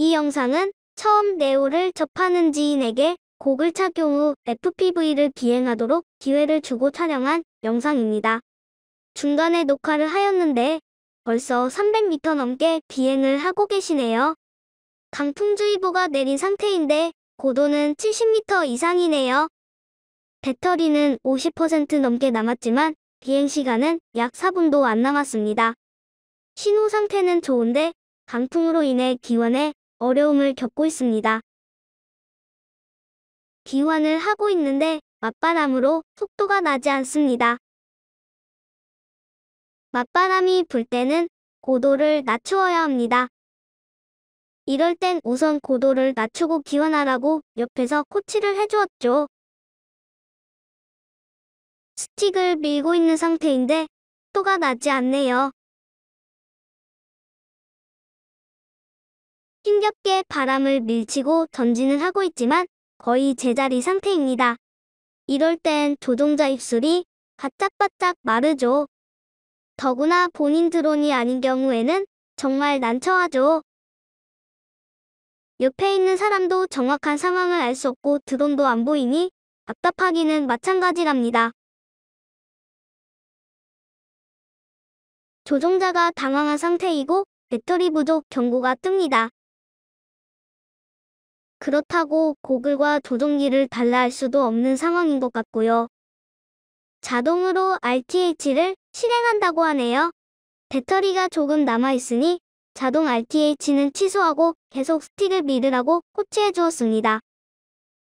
이 영상은 처음 네오를 접하는 지인에게 곡을 착용 후 FPV를 비행하도록 기회를 주고 촬영한 영상입니다. 중간에 녹화를 하였는데 벌써 300m 넘게 비행을 하고 계시네요. 강풍주의보가 내린 상태인데 고도는 70m 이상이네요. 배터리는 50% 넘게 남았지만 비행시간은 약 4분도 안 남았습니다. 신호 상태는 좋은데 강풍으로 인해 기원에 어려움을 겪고 있습니다. 기원을 하고 있는데 맞바람으로 속도가 나지 않습니다. 맞바람이 불 때는 고도를 낮추어야 합니다. 이럴 땐 우선 고도를 낮추고 기원하라고 옆에서 코치를 해주었죠. 스틱을 밀고 있는 상태인데 속도가 나지 않네요. 힘겹게 바람을 밀치고 전진을 하고 있지만 거의 제자리 상태입니다. 이럴 땐 조종자 입술이 바짝바짝 마르죠. 더구나 본인 드론이 아닌 경우에는 정말 난처하죠. 옆에 있는 사람도 정확한 상황을 알 수 없고 드론도 안 보이니 답답하기는 마찬가지랍니다. 조종자가 당황한 상태이고 배터리 부족 경고가 뜹니다. 그렇다고 고글과 조종기를 달라 할 수도 없는 상황인 것 같고요. 자동으로 RTH를 실행한다고 하네요. 배터리가 조금 남아있으니 자동 RTH는 취소하고 계속 스틱을 밀으라고 코치해 주었습니다.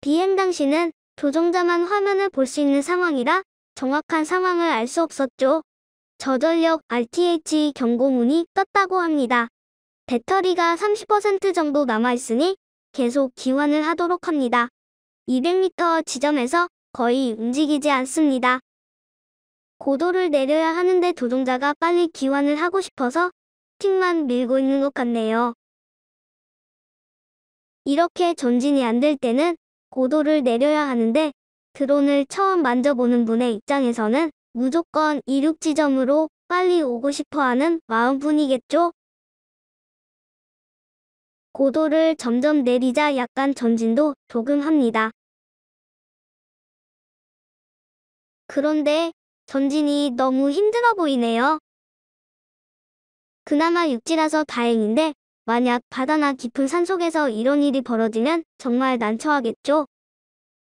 비행 당시는 조종자만 화면을 볼 수 있는 상황이라 정확한 상황을 알 수 없었죠. 저전력 RTH 경고문이 떴다고 합니다. 배터리가 30% 정도 남아있으니 계속 기원을 하도록 합니다. 200m 지점에서 거의 움직이지 않습니다. 고도를 내려야 하는데 조종자가 빨리 기원을 하고 싶어서 스틱만 밀고 있는 것 같네요. 이렇게 전진이 안 될 때는 고도를 내려야 하는데 드론을 처음 만져보는 분의 입장에서는 무조건 이륙 지점으로 빨리 오고 싶어 하는 마음뿐이겠죠? 고도를 점점 내리자 약간 전진도 조금 합니다. 그런데 전진이 너무 힘들어 보이네요. 그나마 육지라서 다행인데 만약 바다나 깊은 산속에서 이런 일이 벌어지면 정말 난처하겠죠.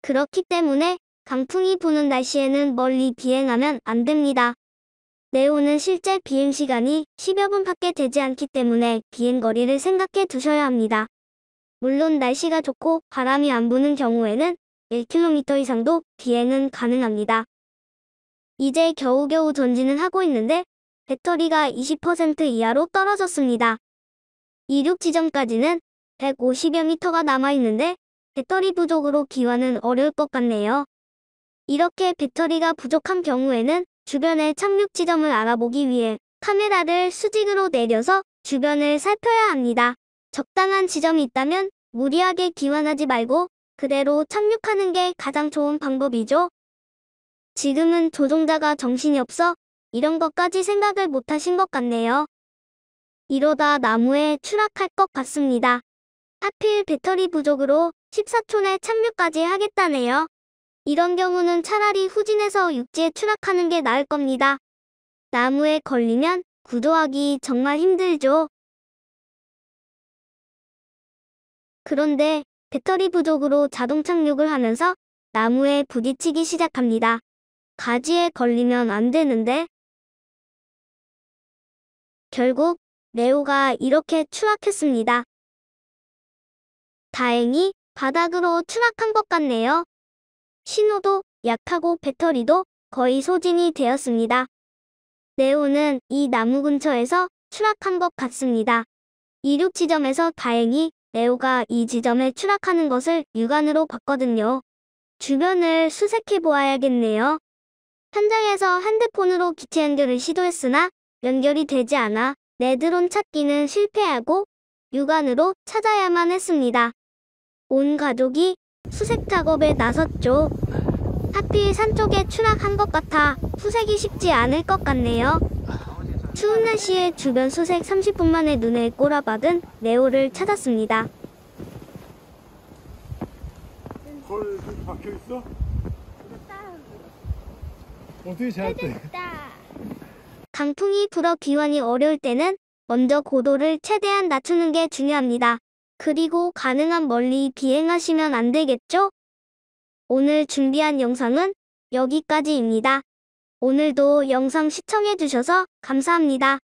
그렇기 때문에 강풍이 부는 날씨에는 멀리 비행하면 안 됩니다. 네오는 실제 비행시간이 10여 분밖에 되지 않기 때문에 비행거리를 생각해 두셔야 합니다. 물론 날씨가 좋고 바람이 안 부는 경우에는 1km 이상도 비행은 가능합니다. 이제 겨우겨우 전진을 하고 있는데 배터리가 20% 이하로 떨어졌습니다. 이륙 지점까지는 150여 미터가 남아있는데 배터리 부족으로 기원은 어려울 것 같네요. 이렇게 배터리가 부족한 경우에는 주변의 착륙 지점을 알아보기 위해 카메라를 수직으로 내려서 주변을 살펴야 합니다. 적당한 지점이 있다면 무리하게 기원하지 말고 그대로 착륙하는 게 가장 좋은 방법이죠. 지금은 조종자가 정신이 없어 이런 것까지 생각을 못하신 것 같네요. 이러다 나무에 추락할 것 같습니다. 하필 배터리 부족으로 14초 내 착륙까지 하겠다네요. 이런 경우는 차라리 후진해서 육지에 추락하는 게 나을 겁니다. 나무에 걸리면 구조하기 정말 힘들죠. 그런데 배터리 부족으로 자동 착륙을 하면서 나무에 부딪히기 시작합니다. 가지에 걸리면 안 되는데. 결국 네오가 이렇게 추락했습니다. 다행히 바닥으로 추락한 것 같네요. 신호도 약하고 배터리도 거의 소진이 되었습니다. 네오는 이 나무 근처에서 추락한 것 같습니다. 이륙 지점에서 다행히 네오가 이 지점에 추락하는 것을 육안으로 봤거든요. 주변을 수색해 보아야겠네요. 현장에서 핸드폰으로 기체 연결을 시도했으나 연결이 되지 않아 내 드론 찾기는 실패하고 육안으로 찾아야만 했습니다. 온 가족이 수색 작업에 나섰죠. 하필 산 쪽에 추락한 것 같아 수색이 쉽지 않을 것 같네요. 추운 날씨에 주변 수색 30분 만에 눈에 꼬라박은 네오를 찾았습니다. 거기 박혀있어? 어떻게 찾았대? 강풍이 불어 귀환이 어려울 때는 먼저 고도를 최대한 낮추는 게 중요합니다. 그리고 가능한 멀리 비행하시면 안 되겠죠? 오늘 준비한 영상은 여기까지입니다. 오늘도 영상 시청해주셔서 감사합니다.